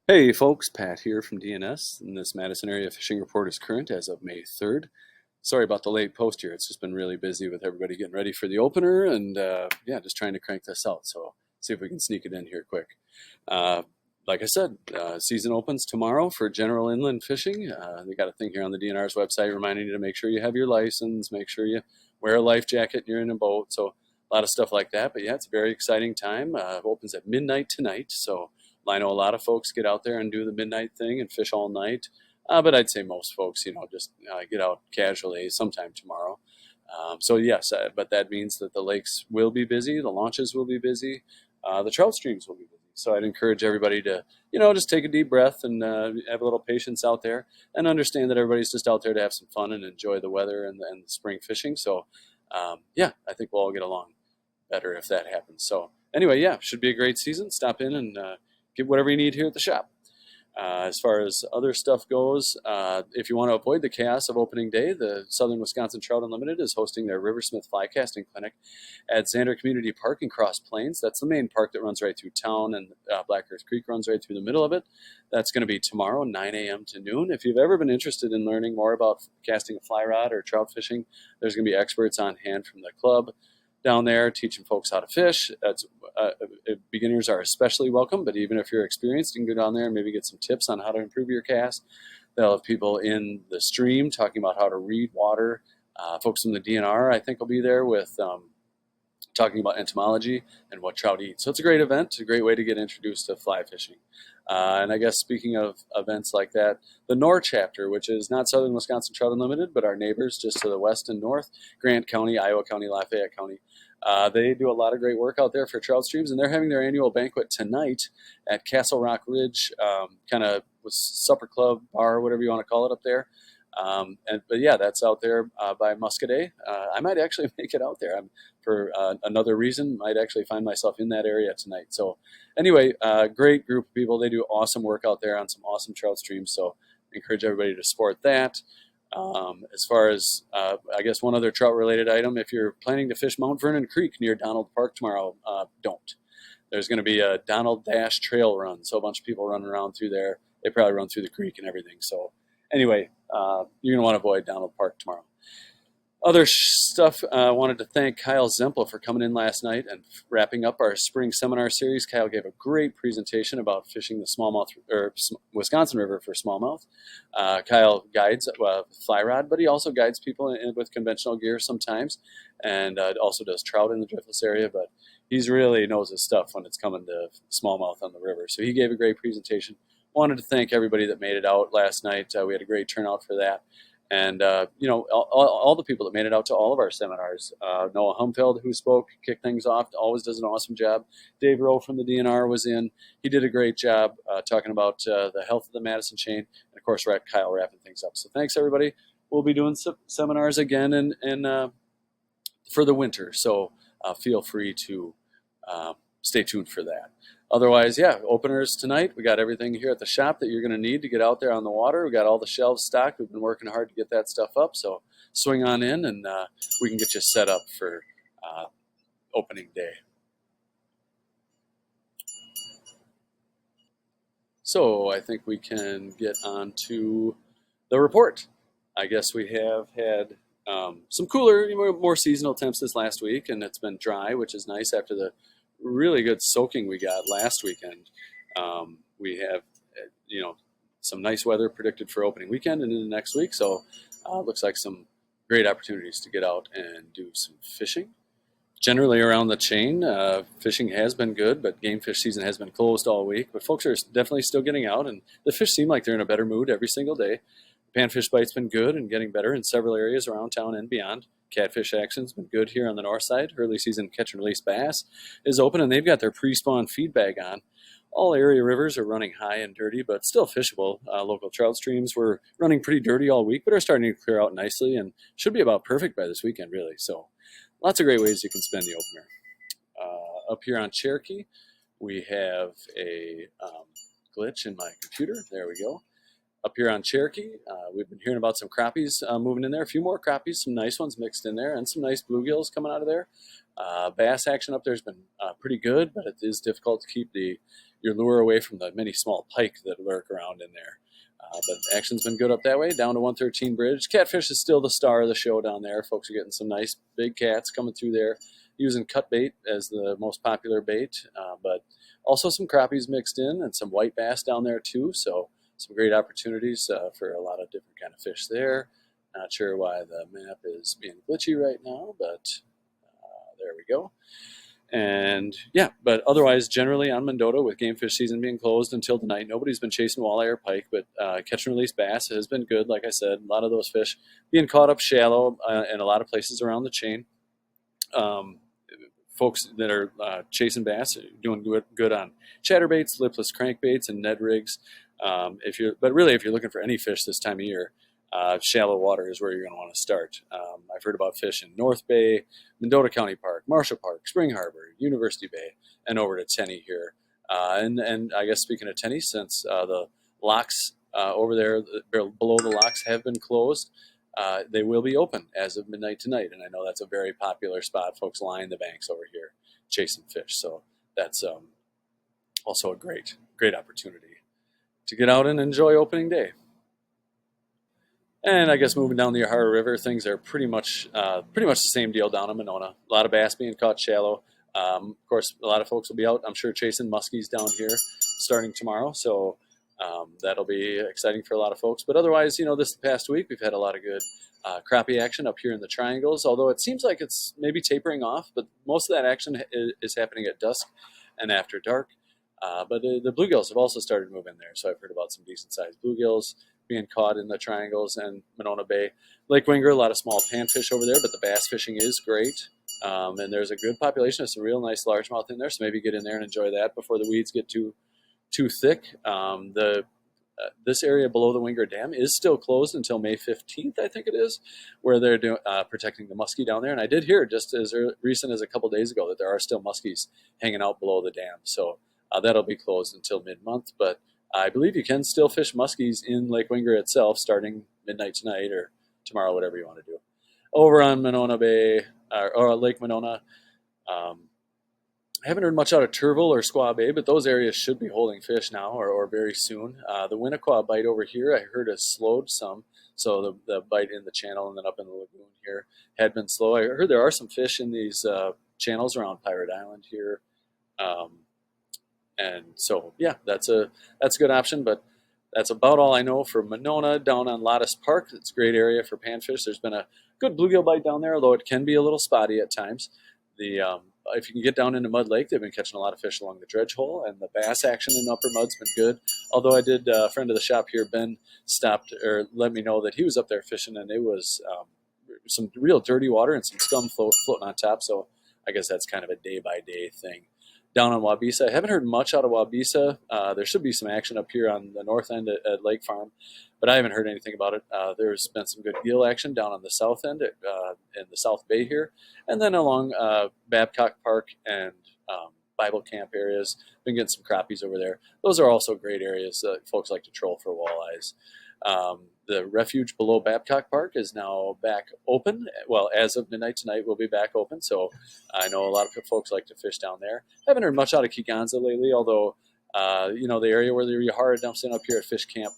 Hey folks, Pat here from DNS, and this Madison area fishing report is current as of May 3rd. Sorry about the late post here. It's just been really busy with everybody getting ready for the opener and yeah, just trying to crank this out. So see if we can sneak it in here quick. Uh, like I said, season opens tomorrow for general inland fishing. They got a thing here on the DNR's website reminding you to make sure you have your license, make sure you wear a life jacket and you're in a boat. So a lot of stuff like that. But yeah, it's a very exciting time. Opens at midnight tonight. So I know a lot of folks get out there and do the midnight thing and fish all night. But I'd say most folks, just get out casually sometime tomorrow. So yes, but that means that the lakes will be busy, the launches will be busy, the trout streams will be busy. So I'd encourage everybody to, just take a deep breath and have a little patience out there and understand that everybody's just out there to have some fun and enjoy the weather and the spring fishing. So yeah, I think we'll all get along better if that happens. So anyway, yeah, should be a great season. Stop in and get whatever you need here at the shop. As far as other stuff goes, if you want to avoid the chaos of opening day, the Southern Wisconsin Trout Unlimited is hosting their Riversmith Fly Casting Clinic at Xander Community Park in Cross Plains. That's the main park that runs right through town, and Black Earth Creek runs right through the middle of it. That's going to be tomorrow, 9 a.m. to noon. If you've ever been interested in learning more about casting a fly rod or trout fishing, there's going to be experts on hand from the club down there teaching folks how to fish. Beginners are especially welcome, but even if you're experienced, you can go down there and maybe get some tips on how to improve your cast. They'll have people in the stream talking about how to read water. Folks from the DNR, I think, will be there with talking about entomology and what trout eat. So it's a great event, a great way to get introduced to fly fishing. And I guess speaking of events like that, the NOR chapter, which is not Southern Wisconsin Trout Unlimited, but our neighbors just to the west and north, Grant County, Iowa County, Lafayette County, they do a lot of great work out there for trout streams, and they're having their annual banquet tonight at Castle Rock Ridge, kind of supper club, bar, whatever you want to call it up there. But yeah, that's out there by Muscadet. I might actually make it out there. For another reason, might actually find myself in that area tonight. So anyway, great group of people. They do awesome work out there on some awesome trout streams. So I encourage everybody to support that. As far as, I guess, one other trout related item, if you're planning to fish Mount Vernon Creek near Donald Park tomorrow, don't. There's going to be a Donald Dash trail run. So a bunch of people running around through there. They probably run through the creek and everything. So anyway, you're going to want to avoid Donald Park tomorrow. Other stuff, I wanted to thank Kyle Zempel for coming in last night and wrapping up our spring seminar series. Kyle gave a great presentation about fishing the smallmouth or Wisconsin River for smallmouth. Kyle guides fly rod, but he also guides people with conventional gear sometimes, and also does trout in the driftless area. But he's really knows his stuff when it's coming to smallmouth on the river. So he gave a great presentation. Wanted to thank everybody that made it out last night. We had a great turnout for that. And, all the people that made it out to all of our seminars. Noah Humfeld, who spoke, kicked things off, always does an awesome job. Dave Rowe from the DNR was in. He did a great job talking about the health of the Madison chain. And, of course, Kyle wrapping things up. So thanks, everybody. We'll be doing seminars again for the winter. So feel free to stay tuned for that. Otherwise, yeah, openers tonight. We got everything here at the shop that you're going to need to get out there on the water. We got all the shelves stocked. We've been working hard to get that stuff up. So swing on in and we can get you set up for opening day. So I think we can get on to the report. I guess we have had some cooler, more seasonal temps this last week, and it's been dry, which is nice after the really good soaking we got last weekend. We have, some nice weather predicted for opening weekend and into next week. So looks like some great opportunities to get out and do some fishing. Generally around the chain, fishing has been good, but game fish season has been closed all week. But folks are definitely still getting out, and the fish seem like they're in a better mood every single day. Panfish bite's been good and getting better in several areas around town and beyond. Catfish action's been good here on the north side. Early season catch and release bass is open, and they've got their pre-spawn feed bag on. All area rivers are running high and dirty, but still fishable. Local trout streams were running pretty dirty all week, but are starting to clear out nicely and should be about perfect by this weekend, really. So lots of great ways you can spend the opener. Up here on Cherokee, we have a glitch in my computer. There we go. Up here on Cherokee, we've been hearing about some crappies moving in there. A few more crappies, some nice ones mixed in there, and some nice bluegills coming out of there. Bass action up there has been pretty good, but it is difficult to keep the your lure away from the many small pike that lurk around in there. But action's been good up that way, down to 113 Bridge. Catfish is still the star of the show down there. Folks are getting some nice big cats coming through there, using cut bait as the most popular bait, but also some crappies mixed in and some white bass down there too. So some great opportunities for a lot of different kind of fish there. Not sure why the map is being glitchy right now, but there we go. And yeah, but otherwise, generally on Mendota, with game fish season being closed until tonight, nobody's been chasing walleye or pike, but catch and release bass has been good. Like I said, a lot of those fish being caught up shallow in a lot of places around the chain. Folks that are chasing bass are doing good on chatterbaits, lipless crankbaits, and Ned rigs. If you're looking for any fish this time of year, shallow water is where you're going to want to start. I've heard about fish in North Bay, Mendota County Park, Marshall Park, Spring Harbor, University Bay, and over to Tenney here. And I guess speaking of Tenney, since the locks over there below the locks have been closed, they will be open as of midnight tonight. And I know that's a very popular spot. Folks line the banks over here chasing fish. So that's also a great opportunity to get out and enjoy opening day. And I guess moving down the Yahara River, things are pretty much the same deal down in Monona. A lot of bass being caught shallow. Of course, a lot of folks will be out, I'm sure, chasing muskies down here starting tomorrow. So that'll be exciting for a lot of folks. But otherwise, this past week, we've had a lot of good crappie action up here in the triangles, although it seems like it's maybe tapering off. But most of that action is happening at dusk and after dark. But the bluegills have also started moving there. So I've heard about some decent-sized bluegills being caught in the triangles and Monona Bay. Lake Winger, a lot of small panfish over there, but the bass fishing is great. And there's a good population of some real nice largemouth in there, so maybe get in there and enjoy that before the weeds get too thick. This area below the Winger Dam is still closed until May 15th, I think it is, where they're protecting the muskie down there. And I did hear just as recent as a couple days ago that there are still muskies hanging out below the dam. So that'll be closed until mid-month, but I believe you can still fish muskies in Lake Winger itself starting midnight tonight or tomorrow, whatever you want to do. Over on Monona Bay, or Lake Monona, I haven't heard much out of Turville or Squaw Bay, but those areas should be holding fish now or very soon. The Winnequa bite over here, I heard, has slowed some. So the bite in the channel and then up in the lagoon here had been slow. I heard there are some fish in these channels around Pirate Island here. And so, yeah, that's a good option, but that's about all I know for Monona. Down on Lattice Park, it's a great area for panfish. There's been a good bluegill bite down there, although it can be a little spotty at times. If you can get down into Mud Lake, they've been catching a lot of fish along the dredge hole, and the bass action in Upper Mud's been good. Although I did, a friend of the shop here, Ben, stopped or let me know that he was up there fishing, and it was some real dirty water and some scum floating on top. So I guess that's kind of a day-by-day thing. Down on Wabisa, I haven't heard much out of Wabisa. There should be some action up here on the north end at Lake Farm, but I haven't heard anything about it. There's been some good gill action down on the south end in the South Bay here, and then along Babcock Park and Bible Camp areas. Been getting some crappies over there. Those are also great areas that folks like to troll for walleyes. The refuge below Babcock Park is now back open. Well, as of midnight tonight, we'll be back open. So I know a lot of folks like to fish down there. Haven't heard much out of Kegonsa lately, although, the area where the Yahara dumps in up here at Fish Camp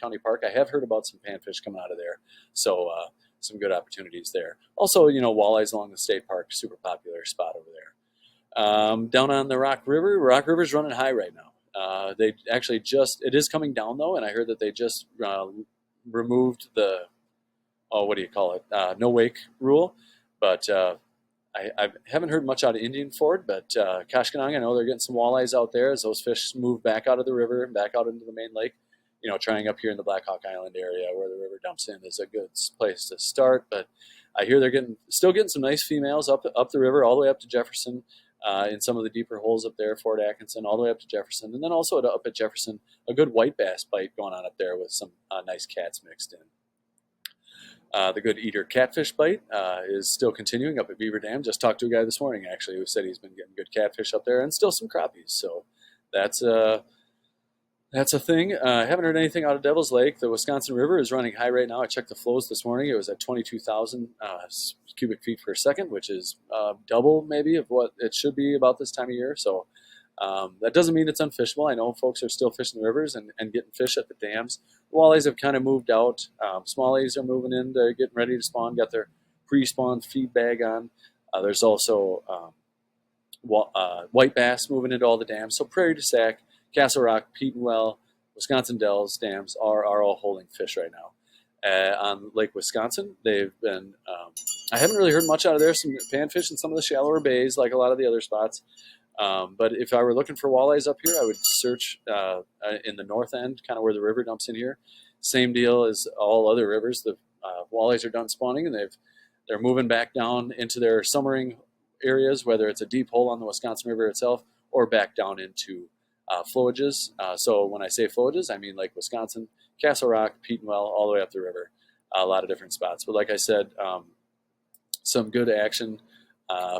County Park, I have heard about some panfish coming out of there. So some good opportunities there. Also, walleyes along the state park, super popular spot over there. Down on the Rock River's running high right now. They actually it is coming down though, and I heard that they just removed the, no wake rule. But I haven't heard much out of Indian Ford, but Kashkonong, I know they're getting some walleyes out there as those fish move back out of the river and back out into the main lake. Trying up here in the Black Hawk Island area where the river dumps in is a good place to start. But I hear they're still getting some nice females up the river all the way up to Jefferson. In some of the deeper holes up there, Fort Atkinson, all the way up to Jefferson. And then also up at Jefferson, a good white bass bite going on up there with some nice cats mixed in. The good eater catfish bite is still continuing up at Beaver Dam. Just talked to a guy this morning, actually, who said he's been getting good catfish up there and still some crappies. So that's a thing. I haven't heard anything out of Devil's Lake. The Wisconsin River is running high right now. I checked the flows this morning. It was at 22,000 cubic feet per second, which is double maybe of what it should be about this time of year. So That doesn't mean it's unfishable. I know folks are still fishing the rivers and getting fish at the dams. Walleyes have kind of moved out. Smallies are moving in. They're getting ready to spawn, got their pre-spawn feed bag on. There's also white bass moving into all the dams. So Prairie du Sac, Castle Rock, Petenwell, Wisconsin Dells dams are all holding fish right now. On Lake Wisconsin, they've been. I haven't really heard much out of there. Some panfish in some of the shallower bays, like a lot of the other spots. But if I were looking for walleyes up here, I would search in the north end, kind of where the river dumps in here. Same deal as all other rivers. The walleyes are done spawning, and they're moving back down into their summering areas, whether it's a deep hole on the Wisconsin River itself or back down into flowages. So when I say flowages, I mean like Wisconsin, Castle Rock, Petenwell, all the way up the river. A lot of different spots. But like I said, some good action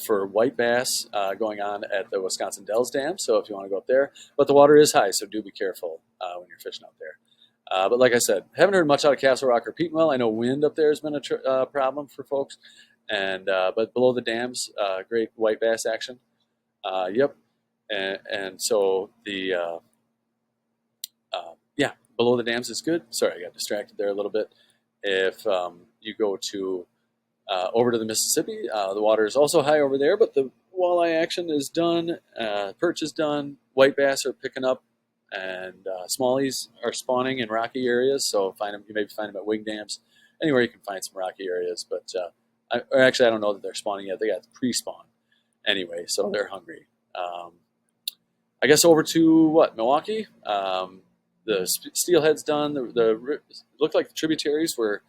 for white bass going on at the Wisconsin Dells Dam. So if you want to go up there, but the water is high, so do be careful when you're fishing out there. But like I said, haven't heard much out of Castle Rock or Petenwell. I know wind up there has been a problem for folks, and but below the dams, great white bass action. Yep, and so the yeah, below the dams is good. Sorry, I got distracted there a little bit. If you go to over to the Mississippi, the water is also high over there, but the walleye action is done. Perch is done. White bass are picking up, and smallies are spawning in rocky areas. So find them. You maybe find them at wing dams, anywhere you can find some rocky areas. But actually, I don't know that they're spawning yet. They got pre-spawn anyway, so they're hungry. I guess over to Milwaukee. The steelhead's done. The looked like the tributaries were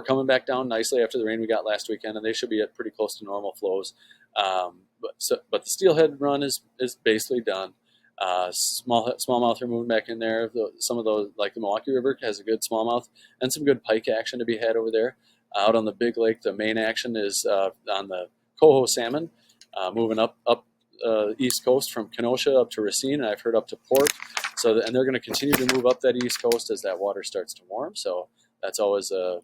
coming back down nicely after the rain we got last weekend, and they should be at pretty close to normal flows. But the steelhead run is basically done. Smallmouth are moving back in there. Some of those, like the Milwaukee River, has a good smallmouth and some good pike action to be had over there. Out on the Big Lake, the main action is on the coho salmon, moving up east coast from Kenosha up to Racine, and I've heard up to Port. And they're going to continue to move up that east coast as that water starts to warm. So that's always a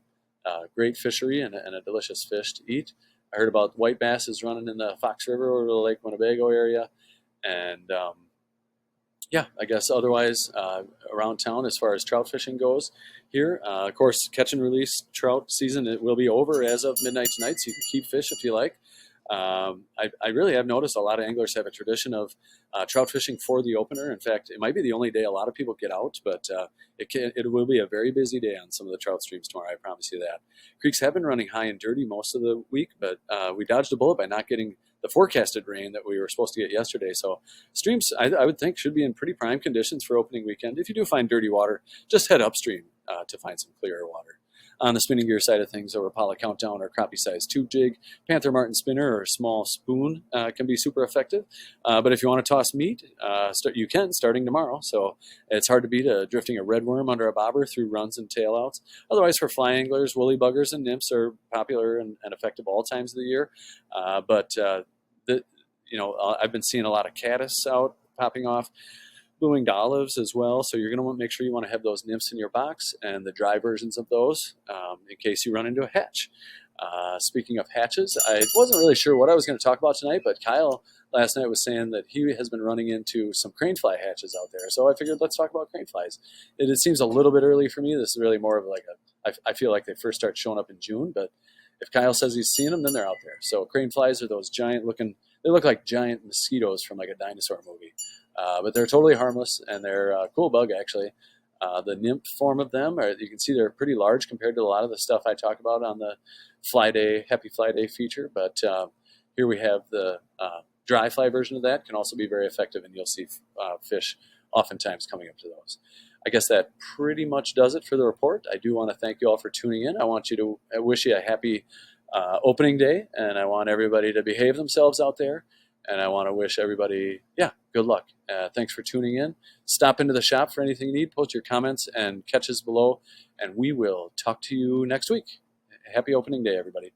great fishery and a delicious fish to eat. I heard about white bass is running in the Fox River over the Lake Winnebago area. And yeah, I guess otherwise around town as far as trout fishing goes here. Of course, catch and release trout season, it will be over as of midnight tonight, so you can keep fish if you like. I really have noticed a lot of anglers have a tradition of trout fishing for the opener. In fact, it might be the only day a lot of people get out, but it will be a very busy day on some of the trout streams tomorrow. I promise you that. Creeks have been running high and dirty most of the week, but we dodged a bullet by not getting the forecasted rain that we were supposed to get yesterday. So streams, I would think, should be in pretty prime conditions for opening weekend. If you do find dirty water, just head upstream to find some clearer water. On the spinning gear side of things, over Pala Countdown or crappie size tube jig, Panther Martin spinner or small spoon can be super effective. But if you want to toss meat, you can starting tomorrow. So it's hard to beat drifting a red worm under a bobber through runs and tailouts. Otherwise, for fly anglers, woolly buggers and nymphs are popular and effective all times of the year. I've been seeing a lot of caddis out popping off. Blue-winged olives as well, so you're going to want to make sure you want to have those nymphs in your box and the dry versions of those in case you run into a hatch. Speaking of hatches, I wasn't really sure what I was going to talk about tonight, but Kyle last night was saying that he has been running into some cranefly hatches out there, so I figured let's talk about craneflies. It seems a little bit early for me. This is really more of like I feel like they first start showing up in June, but if Kyle says he's seen them, then they're out there. So craneflies are those giant looking, they look like giant mosquitoes from like a dinosaur movie. But they're totally harmless, and they're a cool bug, actually. The nymph form of them, you can see they're pretty large compared to a lot of the stuff I talk about on the Happy Fly Day feature. But here we have the dry fly version of that. Can also be very effective, and you'll see fish oftentimes coming up to those. I guess that pretty much does it for the report. I do want to thank you all for tuning in. I wish you a happy opening day, and I want everybody to behave themselves out there. And I want to wish everybody, good luck. Thanks for tuning in. Stop into the shop for anything you need. Post your comments and catches below, and we will talk to you next week. Happy opening day, everybody.